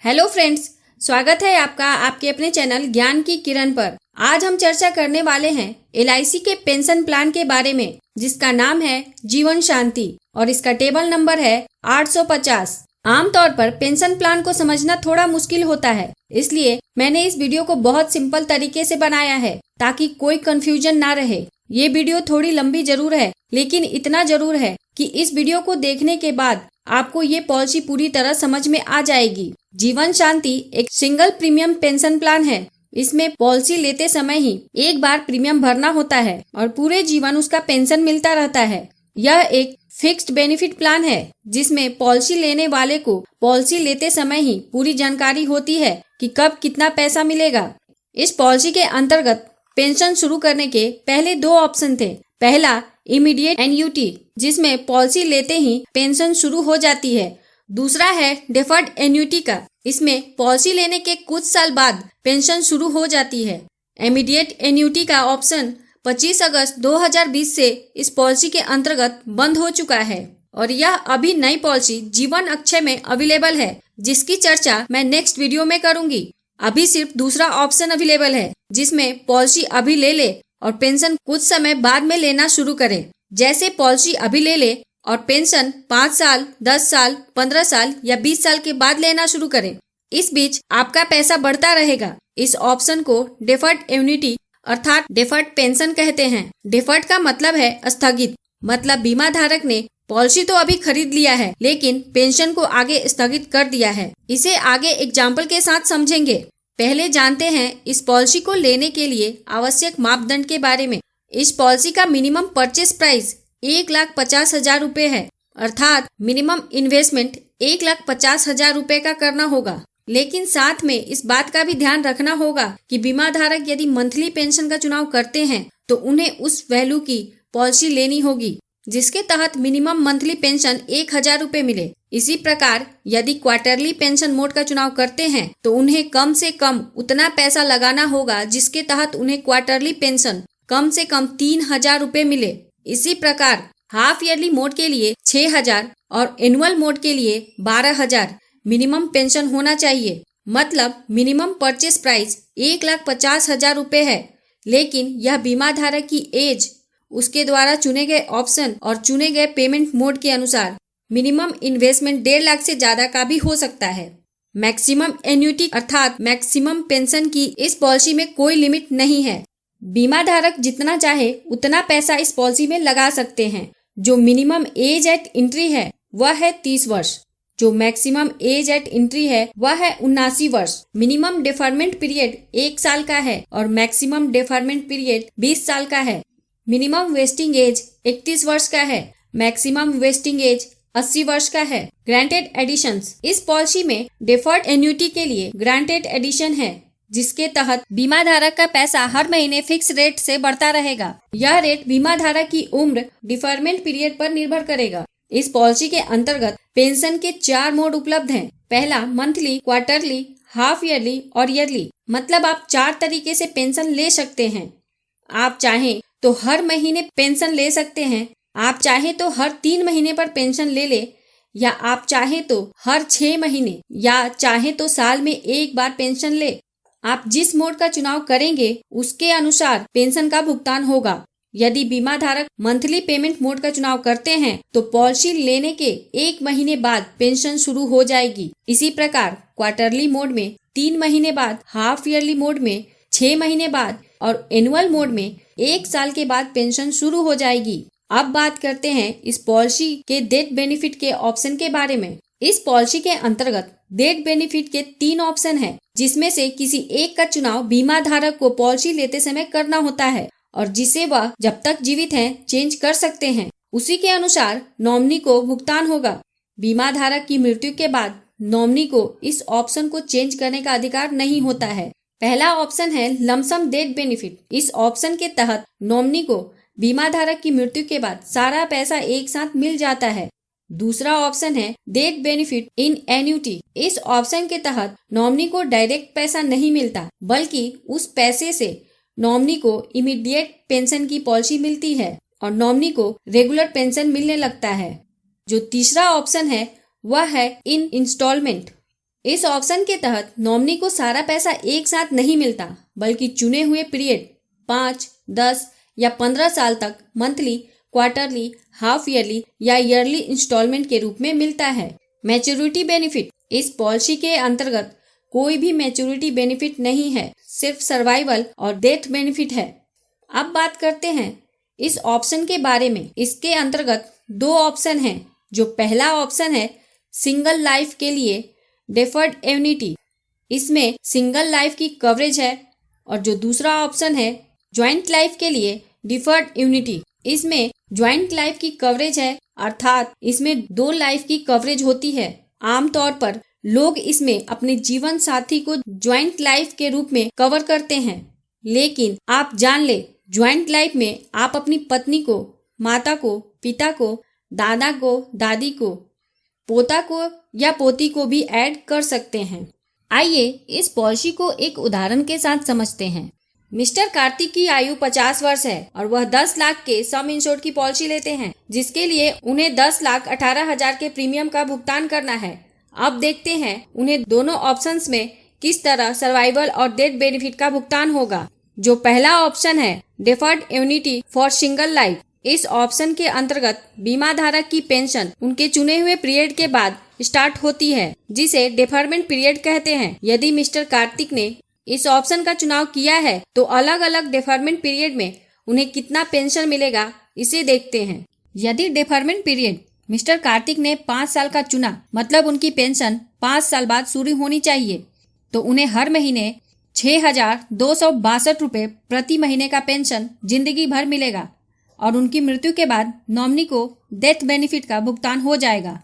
Hello friends, स्वागत है आपका आपके अपने चैनल ज्ञान की किरण पर। आज हम चर्चा करने वाले हैं LIC के पेंशन प्लान के बारे में, जिसका नाम है जीवन शांति और इसका टेबल नंबर है 850। आमतौर पर पेंशन प्लान को समझना थोड़ा मुश्किल होता है, इसलिए मैंने इस वीडियो को बहुत सिंपल तरीके से बनाया है ताकि कोई कंफ्यूजन ना रहे। ये वीडियो थोड़ी लंबी जरूर है, लेकिन इतना जरूर है कि इस वीडियो को देखने के बाद आपको ये पॉलिसी पूरी तरह समझ में आ जाएगी। जीवन शांति एक सिंगल प्रीमियम पेंशन प्लान है। इसमें पॉलिसी लेते समय ही एक बार प्रीमियम भरना होता है और पूरे जीवन उसका पेंशन मिलता रहता है। यह एक फिक्स्ड बेनिफिट प्लान है जिसमें पॉलिसी लेने वाले को पॉलिसी लेते समय ही पूरी जानकारी होती है कि कब कितना पैसा मिलेगा। इस पॉलिसी के अंतर्गत पेंशन शुरू करने के पहले दो ऑप्शन थे। पहला इमीडिएट एन्युटी, जिसमें पॉलिसी लेते ही पेंशन शुरू हो जाती है। दूसरा है डेफर्ड एन्युटी का, इसमें पॉलिसी लेने के कुछ साल बाद पेंशन शुरू हो जाती है। इमीडिएट एन्युटी का ऑप्शन 25 अगस्त 2020 से इस पॉलिसी के अंतर्गत बंद हो चुका है और यह अभी नई पॉलिसी जीवन अक्षय में अवेलेबल है, जिसकी चर्चा मैं नेक्स्ट वीडियो में करूंगी। अभी सिर्फ दूसरा ऑप्शन अवेलेबल है जिसमें पॉलिसी अभी ले ले और पेंशन कुछ समय बाद में लेना शुरू करे। जैसे पॉलिसी अभी ले ले और पेंशन 5 साल, 10 साल, 15 साल या 20 साल के बाद लेना शुरू करें। इस बीच आपका पैसा बढ़ता रहेगा। इस ऑप्शन को डेफर्ड एन्युटी अर्थात डेफर्ड पेंशन कहते हैं। डेफर्ड का मतलब है स्थगित, मतलब बीमा धारक ने पॉलिसी तो अभी खरीद लिया है लेकिन पेंशन को आगे स्थगित कर दिया है। इसे आगे एग्जाम्पल के साथ समझेंगे। पहले जानते हैं इस पॉलिसी को लेने के लिए आवश्यक मापदंड के बारे में। इस पॉलिसी का मिनिमम परचेस प्राइस 1,50,000 रुपए है, अर्थात मिनिमम इन्वेस्टमेंट 1,50,000 रुपए का करना होगा। लेकिन साथ में इस बात का भी ध्यान रखना होगा कि बीमा धारक यदि मंथली पेंशन का चुनाव करते हैं तो उन्हें उस वैल्यू की पॉलिसी लेनी होगी जिसके तहत मिनिमम मंथली पेंशन 1,000 रुपए मिले। इसी प्रकार यदि क्वार्टरली पेंशन मोड का चुनाव करते हैं तो उन्हें कम से कम उतना पैसा लगाना होगा जिसके तहत उन्हें क्वार्टरली पेंशन कम से कम 3,000 रुपए मिले। इसी प्रकार हाफ ईयरली मोड के लिए 6,000 और एनुअल मोड के लिए 12,000 मिनिमम पेंशन होना चाहिए। मतलब मिनिमम परचेस प्राइस 1,50,000 रुपए है, लेकिन यह बीमा धारक की एज, उसके द्वारा चुने गए ऑप्शन और चुने गए पेमेंट मोड के अनुसार मिनिमम इन्वेस्टमेंट 1.5 लाख से ज्यादा का भी हो सकता है। मैक्सिमम एन्युटी अर्थात मैक्सिमम पेंशन की इस पॉलिसी में कोई लिमिट नहीं है। बीमा धारक जितना चाहे उतना पैसा इस पॉलिसी में लगा सकते हैं। जो मिनिमम एज एट एंट्री है वह है 30 वर्ष। जो मैक्सिमम एज एट एंट्री है वह है 79 वर्ष। मिनिमम डेफरमेंट पीरियड 1 साल का है और मैक्सिमम डेफरमेंट पीरियड 20 साल का है। मिनिमम वेस्टिंग एज 31 वर्ष का है। मैक्सिमम वेस्टिंग एज 80 वर्ष का है। ग्रांटेड एडिशंस, इस पॉलिसी में डेफर्ड एन्युटी के लिए ग्रांटेड एडिशन है जिसके तहत बीमा धारक का पैसा हर महीने फिक्स रेट से बढ़ता रहेगा। यह रेट बीमा धारक की उम्र, डिफरमेंट पीरियड पर निर्भर करेगा। इस पॉलिसी के अंतर्गत पेंशन के 4 मोड उपलब्ध हैं। पहला मंथली, क्वार्टरली, हाफ ईयरली और ईयरली। मतलब आप 4 तरीके से पेंशन ले सकते हैं। आप चाहें तो हर महीने पेंशन ले सकते हैं, आप चाहें तो हर 3 महीने पर पेंशन ले ले, या आप चाहें तो हर 6 महीने या चाहें तो साल में एक बार पेंशन ले। आप जिस मोड का चुनाव करेंगे उसके अनुसार पेंशन का भुगतान होगा। यदि बीमा धारक मंथली पेमेंट मोड का चुनाव करते हैं तो पॉलिसी लेने के 1 महीने बाद पेंशन शुरू हो जाएगी। इसी प्रकार क्वार्टरली मोड में 3 महीने बाद, हाफ ईयरली मोड में 6 महीने बाद और एनुअल मोड में 1 साल के बाद पेंशन शुरू हो जाएगी। अब बात करते हैं इस पॉलिसी के डेथ बेनिफिट के ऑप्शन के बारे में। इस पॉलिसी के अंतर्गत डेथ बेनिफिट के 3 ऑप्शन है, जिसमें से किसी एक का चुनाव बीमा धारक को पॉलिसी लेते समय करना होता है और जिसे वह जब तक जीवित हैं चेंज कर सकते हैं। उसी के अनुसार नॉमिनी को भुगतान होगा। बीमा धारक की मृत्यु के बाद नॉमिनी को इस ऑप्शन को चेंज करने का अधिकार नहीं होता है। पहला ऑप्शन है लमसम डेथ बेनिफिट। इस ऑप्शन के तहत नॉमिनी को बीमा धारक की मृत्यु के बाद सारा पैसा एक साथ मिल जाता है। दूसरा ऑप्शन है डेथ बेनिफिट इन एन्युटी। इस ऑप्शन के तहत नॉमिनी को डायरेक्ट पैसा नहीं मिलता, बल्कि उस पैसे से नॉमिनी को इमीडिएट पेंशन की पॉलिसी मिलती है और नॉमिनी को रेगुलर पेंशन मिलने लगता है। जो तीसरा ऑप्शन है वह है इन इंस्टॉलमेंट। इस ऑप्शन के तहत नॉमिनी को सारा पैसा एक साथ नहीं मिलता, बल्कि चुने हुए पीरियड 5, 10 या 15 साल तक मंथली, क्वार्टरली, हाफ ईयरली या ईयरली इंस्टॉलमेंट के रूप में मिलता है। मैच्योरिटी बेनिफिट, इस पॉलिसी के अंतर्गत कोई भी मैच्योरिटी बेनिफिट नहीं है, सिर्फ सर्वाइवल और डेथ बेनिफिट है। अब बात करते हैं इस ऑप्शन के बारे में। इसके अंतर्गत 2 ऑप्शन हैं। जो पहला ऑप्शन है सिंगल लाइफ के लिए डेफर्ड एन्युटी, इसमें सिंगल लाइफ की कवरेज है। और जो दूसरा ऑप्शन है ज्वाइंट लाइफ के लिए डिफर्ड एन्युटी, इसमें ज्वाइंट लाइफ की कवरेज है, अर्थात इसमें 2 लाइफ की कवरेज होती है। आमतौर पर लोग इसमें अपने जीवन साथी को ज्वाइंट लाइफ के रूप में कवर करते हैं, लेकिन आप जान ले ज्वाइंट लाइफ में आप अपनी पत्नी को, माता को, पिता को, दादा को, दादी को, पोता को या पोती को भी ऐड कर सकते हैं। आइए इस पॉलिसी को एक उदाहरण के साथ समझते हैं। मिस्टर कार्तिक की आयु 50 वर्ष है और वह 10 लाख के सम इंश्योर्ड की पॉलिसी लेते हैं, जिसके लिए उन्हें 10,18,000 के प्रीमियम का भुगतान करना है। अब देखते हैं उन्हें दोनों ऑप्शंस में किस तरह सर्वाइवल और डेथ बेनिफिट का भुगतान होगा। जो पहला ऑप्शन है deferred annuity for single life, इस ऑप्शन के अंतर्गत बीमा धारक की पेंशन उनके चुने हुए पीरियड के बाद स्टार्ट होती है, जिसे डेफरमेंट पीरियड कहते हैं। यदि मिस्टर कार्तिक ने इस ऑप्शन का चुनाव किया है तो अलग अलग डेफरमेंट पीरियड में उन्हें कितना पेंशन मिलेगा, इसे देखते हैं। यदि डेफरमेंट पीरियड मिस्टर कार्तिक ने 5 साल का चुना, मतलब उनकी पेंशन 5 साल बाद शुरू होनी चाहिए, तो उन्हें हर महीने 6,262 रुपये प्रति महीने का पेंशन जिंदगी भर मिलेगा और उनकी मृत्यु के बाद नॉमिनी को डेथ बेनिफिट का भुगतान हो जाएगा।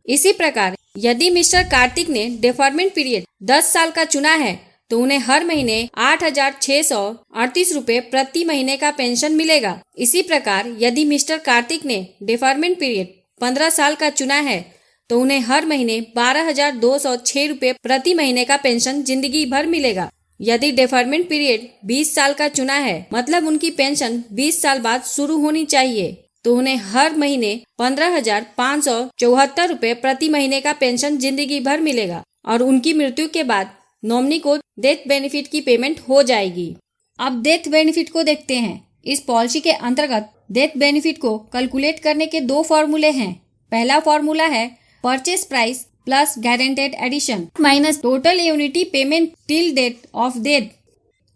इसी प्रकार यदि मिस्टर कार्तिक ने डेफरमेंट पीरियड 10 साल का चुना है तो उन्हें हर महीने 8,638 रुपये प्रति महीने का पेंशन मिलेगा। इसी प्रकार यदि मिस्टर कार्तिक ने डेफरमेंट पीरियड 15 साल का चुना है तो उन्हें हर महीने 12,206 रुपये प्रति महीने का पेंशन जिंदगी भर मिलेगा। यदि डेफरमेंट पीरियड 20 साल का चुना है, मतलब उनकी पेंशन 20 साल बाद शुरू होनी चाहिए, तो उन्हें हर महीने 15,574 रुपये प्रति महीने का पेंशन जिंदगी भर मिलेगा और उनकी मृत्यु के बाद नॉमिनी को डेथ बेनिफिट की पेमेंट हो जाएगी। अब डेथ बेनिफिट को देखते हैं। इस पॉलिसी के अंतर्गत डेथ बेनिफिट को कैलकुलेट करने के 2 फॉर्मूले हैं। पहला फॉर्मूला है purchase price plus guaranteed addition minus total unity payment till date of death,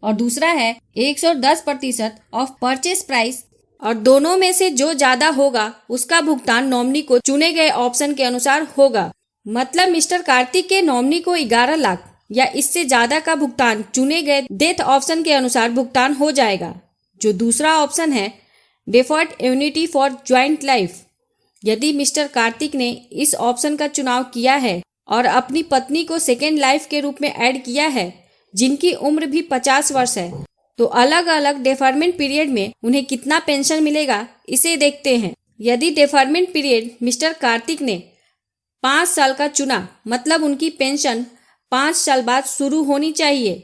और दूसरा है 110% ऑफ परचेस प्राइस, और दोनों में से जो ज्यादा होगा उसका भुगतान नॉमिनी को चुने गए ऑप्शन के अनुसार होगा। मतलब मिस्टर कार्तिक के नॉमिनी को 11 लाख या इससे ज्यादा का भुगतान चुने गए डेथ ऑप्शन के अनुसार भुगतान हो जाएगा। जो दूसरा ऑप्शन है deferred annuity for joint life, यदि मिस्टर कार्तिक ने इस ऑप्शन का चुनाव किया है और अपनी पत्नी को सेकेंड लाइफ के रूप में ऐड किया है, जिनकी उम्र भी 50 वर्ष है, तो अलग अलग डेफरमेंट पीरियड में उन्हें कितना पेंशन मिलेगा, इसे देखते हैं। यदि डेफरमेंट पीरियड मिस्टर कार्तिक ने 5 साल का चुना, मतलब उनकी पेंशन 5 साल बाद शुरू होनी चाहिए,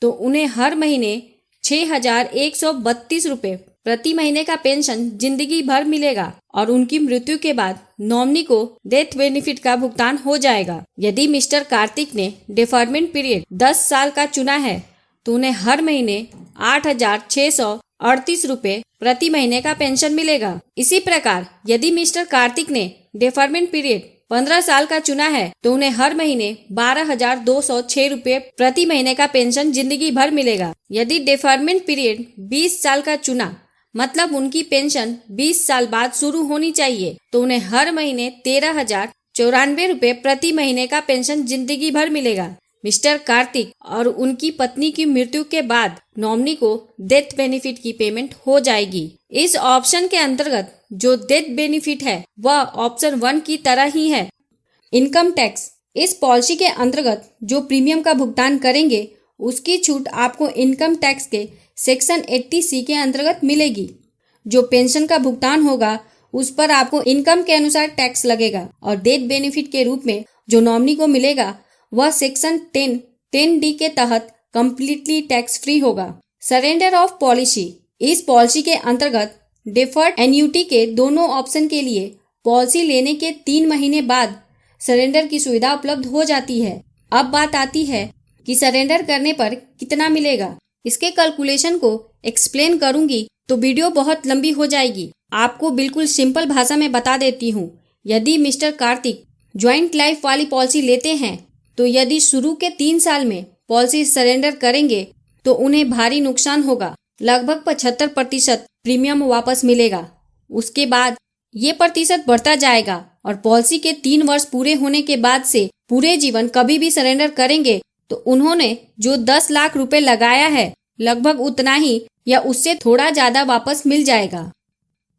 तो उन्हें हर महीने 6,132 रुपये प्रति महीने का पेंशन जिंदगी भर मिलेगा और उनकी मृत्यु के बाद नॉमिनी को डेथ बेनिफिट का भुगतान हो जाएगा। यदि मिस्टर कार्तिक ने डेफरमेंट पीरियड 10 साल का चुना है तो उन्हें हर महीने 8,638 रुपये प्रति महीने का पेंशन मिलेगा। इसी प्रकार यदि मिस्टर कार्तिक ने डेफरमेंट पीरियड 15 साल का चुना है तो उन्हें हर महीने 12,206 रुपये प्रति महीने का पेंशन जिंदगी भर मिलेगा। यदि डेफरमेंट पीरियड 20 साल का चुना, मतलब उनकी पेंशन 20 साल बाद शुरू होनी चाहिए, तो उन्हें हर महीने 13,094 रुपये प्रति महीने का पेंशन जिंदगी भर मिलेगा। मिस्टर कार्तिक और उनकी पत्नी की मृत्यु के बाद नॉमिनी को डेथ बेनिफिट की पेमेंट हो जाएगी। इस ऑप्शन के अंतर्गत जो डेथ बेनिफिट है वह ऑप्शन 1 की तरह ही है। इनकम टैक्स, इस पॉलिसी के अंतर्गत जो प्रीमियम का भुगतान करेंगे उसकी छूट आपको इनकम टैक्स के सेक्शन 80C के अंतर्गत मिलेगी। जो पेंशन का भुगतान होगा उस पर आपको इनकम के अनुसार टैक्स लगेगा और डेथ बेनिफिट के रूप में जो नॉमिनी को मिलेगा वह सेक्शन 10D के तहत कम्प्लीटली टैक्स फ्री होगा। सरेंडर ऑफ पॉलिसी, इस पॉलिसी के अंतर्गत डेफर्ड एन्युटी के दोनों ऑप्शन के लिए पॉलिसी लेने के 3 महीने बाद सरेंडर की सुविधा उपलब्ध हो जाती है। अब बात आती है कि सरेंडर करने पर कितना मिलेगा। इसके कैलकुलेशन को एक्सप्लेन करूंगी तो वीडियो बहुत लंबी हो जाएगी। आपको बिल्कुल सिंपल भाषा में बता देती हूँ। यदि मिस्टर कार्तिक ज्वाइंट लाइफ वाली पॉलिसी लेते हैं तो यदि शुरू के 3 साल में पॉलिसी सरेंडर करेंगे तो उन्हें भारी नुकसान होगा। लगभग 75% प्रीमियम वापस मिलेगा। उसके बाद ये प्रतिशत बढ़ता जाएगा और पॉलिसी के 3 वर्ष पूरे होने के बाद से पूरे जीवन कभी भी सरेंडर करेंगे तो उन्होंने जो 10 लाख रुपए लगाया है लगभग उतना ही या उससे थोड़ा ज्यादा वापस मिल जाएगा।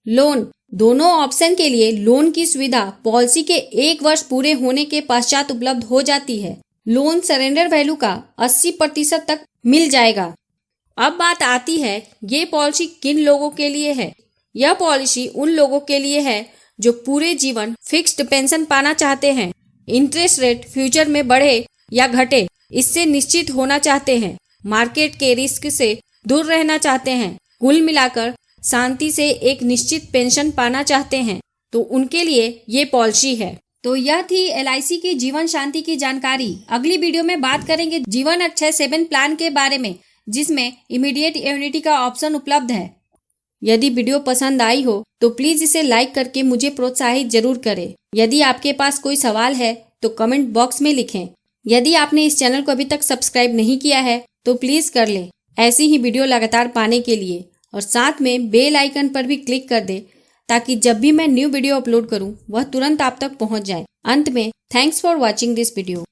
लोन, दोनों ऑप्शन के लिए लोन की सुविधा पॉलिसी के 1 वर्ष पूरे होने के पश्चात उपलब्ध हो जाती है। लोन सरेंडर वैल्यू का 80% तक मिल जाएगा। अब बात आती है ये पॉलिसी किन लोगों के लिए है। यह पॉलिसी उन लोगों के लिए है जो पूरे जीवन फिक्स्ड पेंशन पाना चाहते हैं, इंटरेस्ट रेट फ्यूचर में बढ़े या घटे इससे निश्चित होना चाहते हैं, मार्केट के रिस्क से दूर रहना चाहते हैं, कुल मिलाकर शांति से एक निश्चित पेंशन पाना चाहते हैं, तो उनके लिए ये पॉलिसी है। तो यह थी LIC की जीवन शांति की जानकारी। अगली वीडियो में बात करेंगे जीवन अक्षय 7 प्लान के बारे में, जिसमें इमीडिएट एन्युटी का ऑप्शन उपलब्ध है। यदि वीडियो पसंद आई हो तो प्लीज इसे लाइक करके मुझे प्रोत्साहित जरूर करें। यदि आपके पास कोई सवाल है तो कमेंट बॉक्स में लिखें। यदि आपने इस चैनल को अभी तक सब्सक्राइब नहीं किया है तो प्लीज कर लें ऐसी ही वीडियो लगातार पाने के लिए, और साथ में बेल आइकन पर भी क्लिक कर दें ताकि जब भी मैं न्यू वीडियो अपलोड करूं वह तुरंत आप तक पहुंच जाए। अंत में thanks for watching this video.